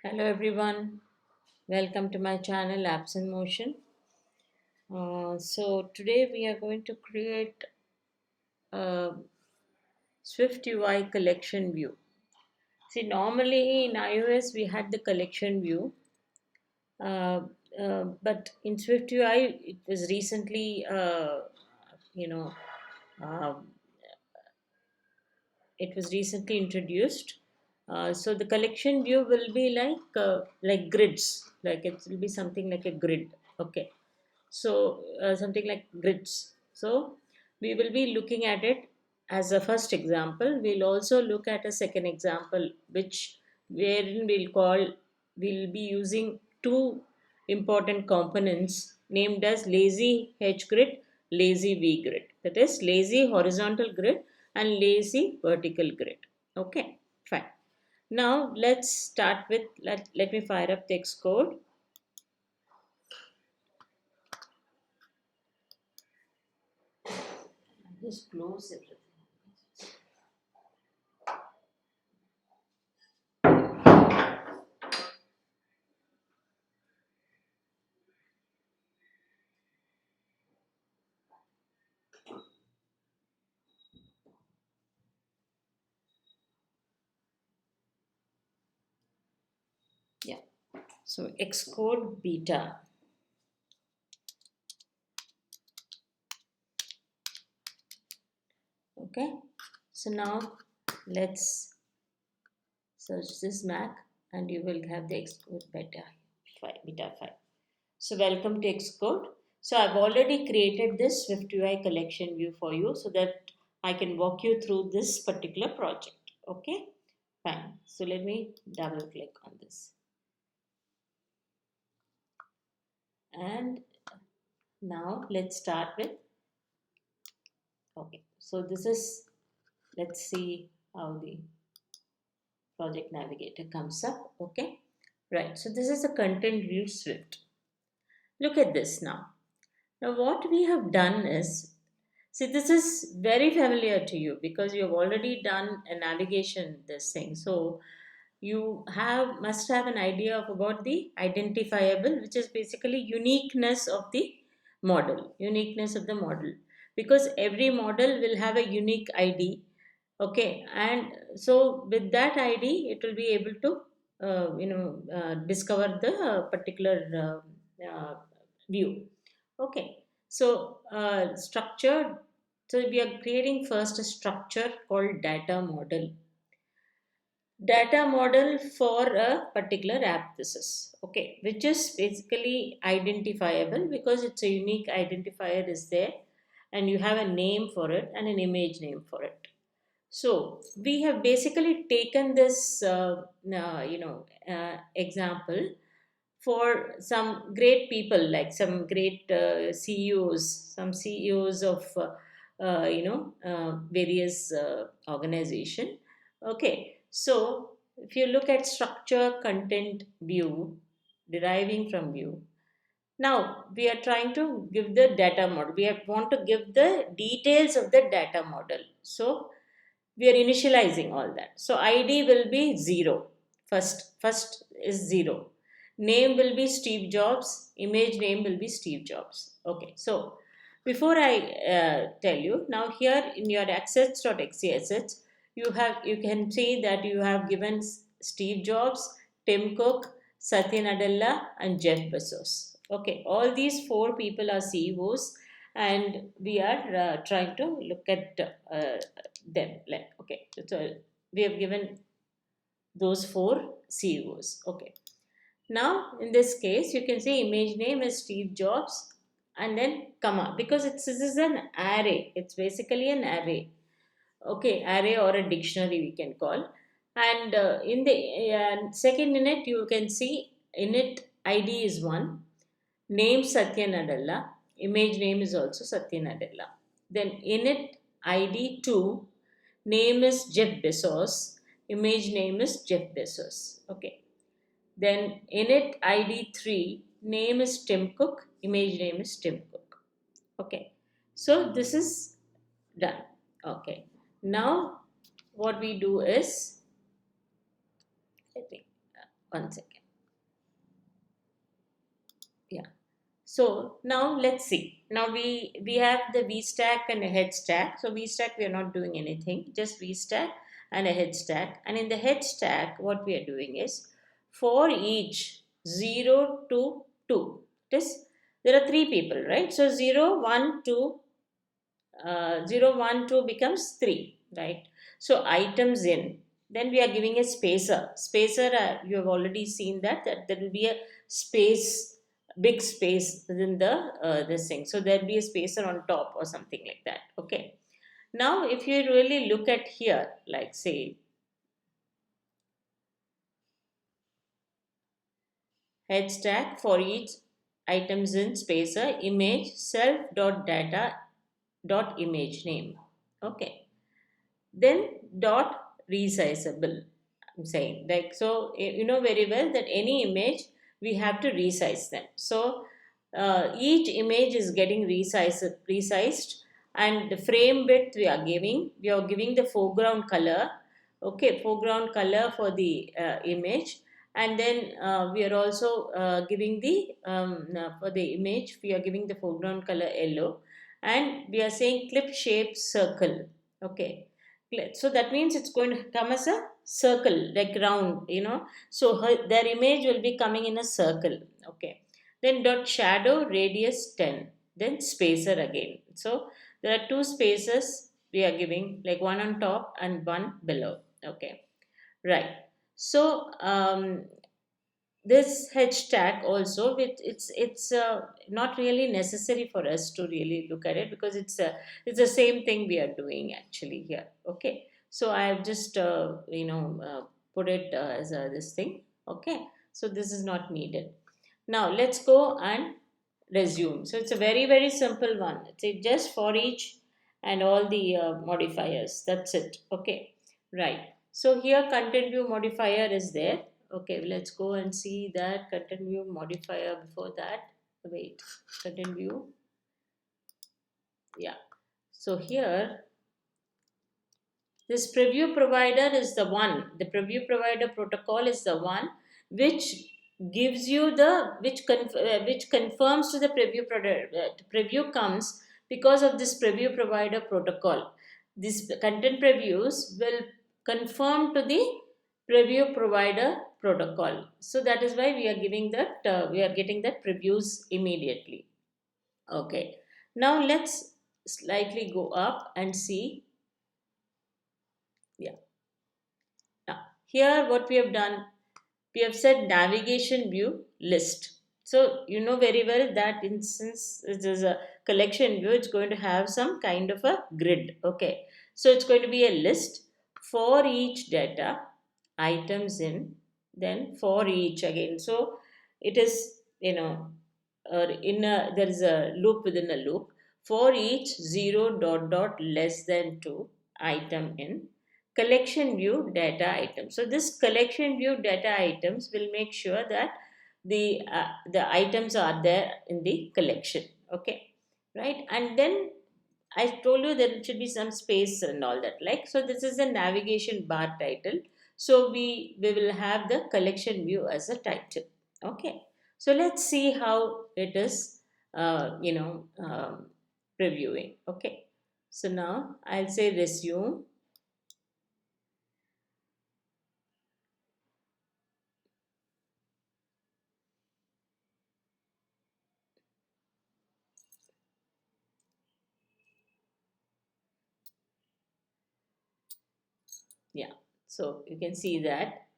Hello everyone, welcome to my channel Apps in Motion. So today we are going to create a Swift UI collection view. See, normally in iOS we had the collection view, uh, but in Swift UI it was recently, you know, um it was recently introduced. So the collection view will be like grids, like it will be something like a grid. Okay, so something like grids. So we will be looking at it as a first example. We'll also look at a second example, which wherein we'll be using two important components named as lazy H grid, lazy V grid. That is lazy horizontal grid and lazy vertical grid. Okay, fine. Now let's start with let me fire up the Xcode. Just close everything. Yeah. So Xcode beta. Okay. So now let's search this Mac and you will have the Xcode beta 5. So welcome to Xcode. So I've already created this SwiftUI collection view for you so that I can walk you through this particular project. Okay. Fine. So let me double click on this. And now let's start with okay. So this is let's see how the project navigator comes up. Okay, right. So this is a content view Swift. Look at this now. Now what we have done is, see, this is very familiar to you because you have already done a navigation this thing. So you have must have an idea of about the identifiable, which is basically uniqueness of the model, because every model will have a unique ID. Okay, and so with that ID it will be able to discover the particular view. Okay, so structured, so we are creating first a structure called data model for a particular app. This is okay, which is basically identifiable because it's a unique identifier is there, and you have a name for it and an image name for it. So we have basically taken this example for some great people, like some great CEOs of various organization. Okay, so if you look at structure content view deriving from view, now we are trying to give the data model. Want to give the details of the data model. So we are initializing all that. So ID will be 0. First is 0. Name will be Steve Jobs. Image name will be Steve Jobs. Okay. So before I tell you, now here in your assets.xcss, you can see that you have given Steve Jobs, Tim Cook, Satya Nadella, and Jeff Bezos. Okay, all these four people are CEOs, and we are trying to look at them. Like, okay, so we have given those four CEOs. Okay, now in this case, you can see image name is Steve Jobs, and then comma, because this is an array. It's basically an array. Okay, array or a dictionary we can call. And in the second init, you can see init ID is 1, name Satya Nadella, image name is also Satya Nadella. Then init ID 2, name is Jeff Bezos, image name is Jeff Bezos. Okay. Then init ID 3, name is Tim Cook, image name is Tim Cook. Okay. So this is done. Okay. Now what we do is, let me One second. Yeah. So now let's see. Now we have the V stack and a head stack. So V stack we are not doing anything, just V stack and a head stack. And in the head stack, what we are doing is for each 0 to 2. This there are three people, right? So 0, 1, 2, 0, 1, 2 becomes 3, right? So items in. Then we are giving a spacer. Spacer, you have already seen that there will be a space, big space within the this thing. So there'll be a spacer on top or something like that. Okay. Now, if you really look at here, like say head stack for each items in spacer image self dot data dot image name. Okay. Then dot resizable, I'm saying, like, so you know very well that any image we have to resize them. So each image is getting resized, and the frame width we are giving the foreground color. Okay, foreground color for the image. And then we are also giving the for the image we are giving the foreground color yellow, and we are saying clip shape circle. Okay. So that means it's going to come as a circle, like round, you know. So their image will be coming in a circle. Okay. Then dot shadow radius 10. Then spacer again. So there are two spaces we are giving, like one on top and one below. Okay. Right. So this hashtag also, it's not really necessary for us to really look at it, because it's the same thing we are doing actually here. Okay, so I have just put it as this thing. Okay, so this is not needed. Now let's go and resume. So it's a very very simple one. It's just for each and all the modifiers, that's it. Okay, right. So here content view modifier is there. Okay, let's go and see that content view modifier. Before that, wait, content view. Yeah. So here, this preview provider is the one. The preview provider protocol is the one which gives you the which confirms to the preview product. Preview comes because of this preview provider protocol. This content previews will confirm to the preview provider protocol. So that is why we are giving that we are getting that previews immediately. Okay. Now let's slightly go up and see. Yeah. Now, here what we have done, we have said navigation view list. So you know very well that since it is a collection view, it's going to have some kind of a grid. Okay. So it's going to be a list for each data, items in, then for each again. So it is, you know, there is a loop within a loop for each 0 dot dot less than 2 item in collection view data items. So this collection view data items will make sure that the items are there in the collection. Okay, right. And then I told you there should be some space and all that, like, so this is a navigation bar title. So we will have the collection view as a title. Okay, so let's see how it is previewing. Okay, so now I'll say resume. Yeah, so you can see that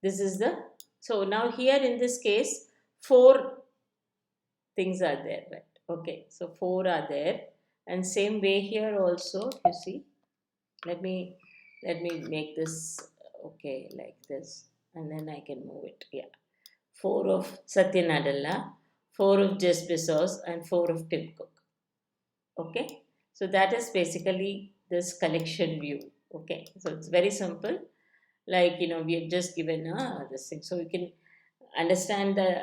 this is the, so now here in this case four things are there, right? Okay, so four are there. And same way here also, you see, let me make this okay like this, and then I can move it. Yeah, four of Satya Nadella, four of Jess Bezos, and four of Tim Cook. Okay, so that is basically this collection view. Okay, so it's very simple. Like, you know, we have just given this thing, so we can understand the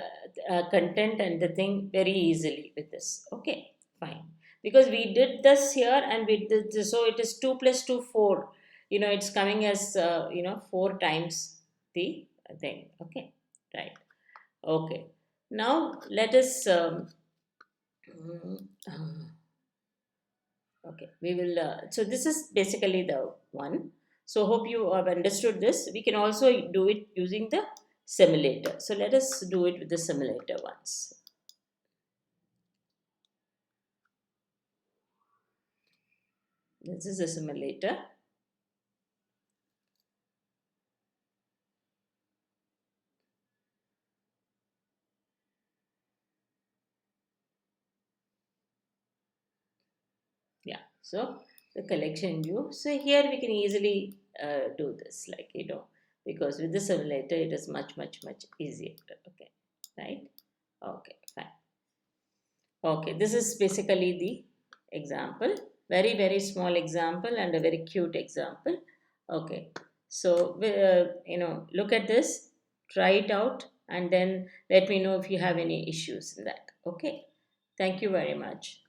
content and the thing very easily with this. Okay, fine, because we did this here and we did this, so it is 2 plus 2 4, you know, it's coming as 4 times the thing. Okay, Right. Okay. Now let us. Uh, okay. We will. So this is basically the one. So hope you have understood this. We can also do it using the simulator. So let us do it with the simulator once. This is a simulator. Yeah. So the collection view. So here we can easily do this, like because with the simulator it is much easier. Okay. Right. Okay. Fine. Okay. This is basically the example. Very small example and a very cute example. Okay. So look at this, try it out, and then let me know if you have any issues in that. Okay. Thank you very much.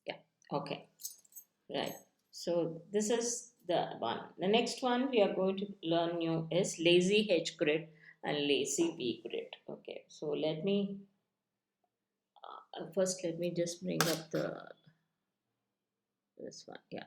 Yeah. Okay. Right. So this is the one. The next one we are going to learn new is lazy H grid and lazy V grid. Okay. So first let me just bring up the this one. Yeah.